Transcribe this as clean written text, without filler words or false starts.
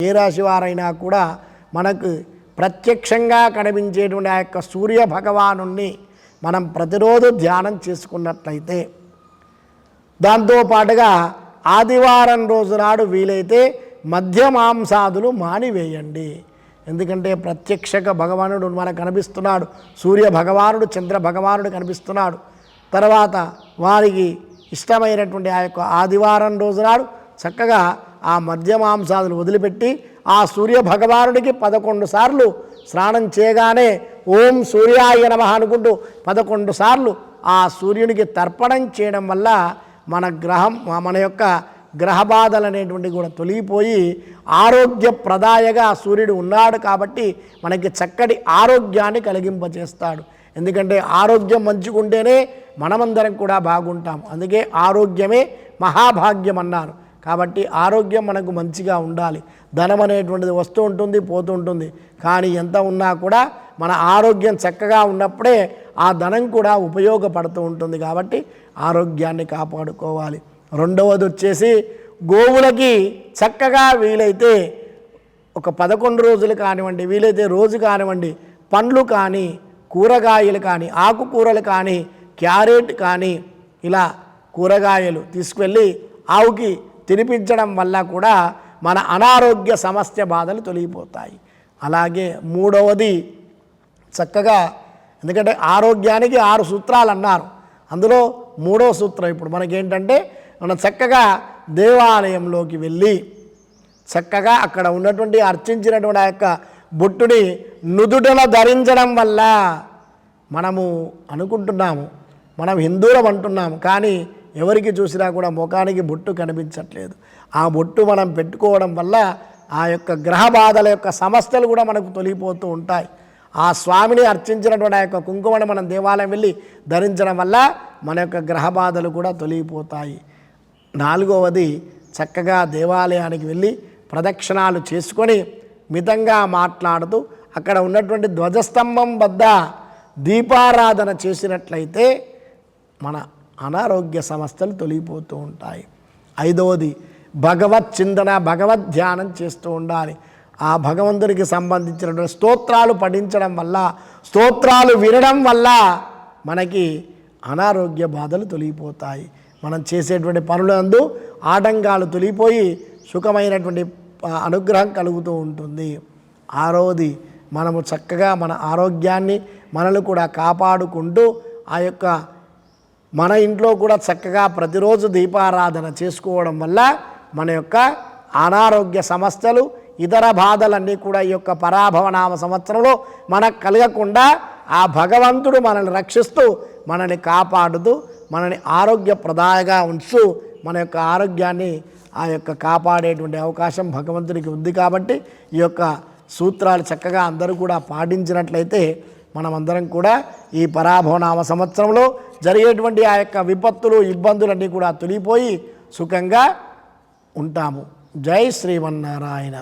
ఏ రాశి వారైనా కూడా మనకు ప్రత్యక్షంగా కనిపించేటువంటి ఆ యొక్క సూర్య భగవానుణ్ణి మనం ప్రతిరోజు ధ్యానం చేసుకున్నట్లయితే, దాంతోపాటుగా ఆదివారం రోజు నాడు వీలైతే మధ్య మాంసాదులు మానివేయండి. ఎందుకంటే ప్రత్యక్షక భగవానుడు మనకు కనిపిస్తున్నాడు, సూర్య భగవానుడు, చంద్ర భగవానుడు కనిపిస్తున్నాడు. తర్వాత వారికి ఇష్టమైనటువంటి ఆ యొక్క ఆదివారం రోజు నాడు చక్కగా ఆ మధ్య మాంసాదులు వదిలిపెట్టి ఆ సూర్య భగవానుడికి 11 సార్లు స్నానం చేయగానే ఓం సూర్యాయ నమః అనుకుంటూ 11 సార్లు ఆ సూర్యునికి తర్పణం చేయడం వల్ల మన యొక్క గ్రహ బాధలు అనేటువంటివి కూడా తొలగిపోయి ఆరోగ్యప్రదాయగా సూర్యుడు ఉన్నాడు కాబట్టి మనకి చక్కటి ఆరోగ్యాన్ని కలిగింపచేస్తాడు. ఎందుకంటే ఆరోగ్యం మంచిగుంటేనే మనమందరం కూడా బాగుంటాం. అందుకే ఆరోగ్యమే మహాభాగ్యం అన్నారు. కాబట్టి ఆరోగ్యం మనకు మంచిగా ఉండాలి. ధనం అనేటువంటిది వస్తూ ఉంటుంది, పోతూ ఉంటుంది. కానీ ఎంత ఉన్నా కూడా మన ఆరోగ్యం చక్కగా ఉన్నప్పుడే ఆ ధనం కూడా ఉపయోగపడుతూ ఉంటుంది. కాబట్టి ఆరోగ్యాన్ని కాపాడుకోవాలి. రెండవది వచ్చేసి గోవులకి చక్కగా వీలైతే ఒక 11 రోజులు కానివ్వండి, వీలైతే రోజు కానివ్వండి, పండ్లు కానీ, కూరగాయలు కానీ, ఆకుకూరలు కానీ, క్యారెట్ కానీ ఇలా కూరగాయలు తీసుకువెళ్ళి ఆవుకి తినిపించడం వల్ల కూడా మన అనారోగ్య సమస్య బాధలు తొలగిపోతాయి. అలాగే మూడవది చక్కగా, ఎందుకంటే ఆరోగ్యానికి 6 సూత్రాలు అన్నారు. అందులో మూడవ సూత్రం ఇప్పుడు మనకేంటంటే, మనం చక్కగా దేవాలయంలోకి వెళ్ళి చక్కగా అక్కడ ఉన్నటువంటి అర్చించినటువంటి ఆ యొక్క బొట్టుని నుదుటన ధరించడం వల్ల మనము అనుకుంటున్నాము మనం హిందువులం అంటున్నాము, కానీ ఎవరికి చూసినా కూడా ముఖానికి బొట్టు కనిపించట్లేదు. ఆ బొట్టు మనం పెట్టుకోవడం వల్ల ఆ యొక్క గ్రహ బాధల యొక్క సమస్యలు కూడా మనకు తొలగిపోతూ ఉంటాయి. ఆ స్వామిని అర్చించినటువంటి ఆ యొక్క కుంకుమను మనం దేవాలయం వెళ్ళి ధరించడం వల్ల మన యొక్క గ్రహ బాధలు కూడా తొలగిపోతాయి. నాలుగవది చక్కగా దేవాలయానికి వెళ్ళి ప్రదక్షిణాలు చేసుకొని మితంగా మాట్లాడుతూ అక్కడ ఉన్నటువంటి ధ్వజస్తంభం వద్ద దీపారాధన చేసినట్లయితే మన అనారోగ్య సమస్యలు తొలగిపోతూ ఉంటాయి. ఐదవది భగవత్ చింతన, భగవద్ ధ్యానం చేస్తూ ఉండాలి. ఆ భగవంతుడికి సంబంధించినటువంటి స్తోత్రాలు పఠించడం వల్ల, స్తోత్రాలు వినడం వల్ల మనకి అనారోగ్య బాధలు తొలగిపోతాయి. మనం చేసేటువంటి పనులందు ఆటంకాలు తొలగిపోయి సుఖమైనటువంటి అనుగ్రహం కలుగుతూ ఉంటుంది. ఆరవది మనము చక్కగా మన ఆరోగ్యాన్ని మనల్ని కూడా కాపాడుకుంటూ ఆ యొక్క మన ఇంట్లో కూడా చక్కగా ప్రతిరోజు దీపారాధన చేసుకోవడం వల్ల మన యొక్క అనారోగ్య సమస్యలు, ఇతర బాధలన్నీ కూడా ఈ యొక్క పరాభవనామ సంవత్సరంలో మనకు కలగకుండా ఆ భగవంతుడు మనల్ని రక్షిస్తూ, మనల్ని కాపాడుతూ, మనల్ని ఆరోగ్యప్రదాయగా ఉంచు మన యొక్క ఆరోగ్యాన్ని ఆ యొక్క కాపాడేటువంటి అవకాశం భగవంతుడికి ఉంది. కాబట్టి ఈ యొక్క సూత్రాలు చక్కగా అందరూ కూడా పాటించినట్లయితే మనమందరం కూడా ఈ పరాభవనామ సంవత్సరంలో జరిగేటువంటి ఆ యొక్క విపత్తులు, ఇబ్బందులన్నీ కూడా తొలగిపోయి సుఖంగా ఉంటాము. జై శ్రీమన్నారాయణ.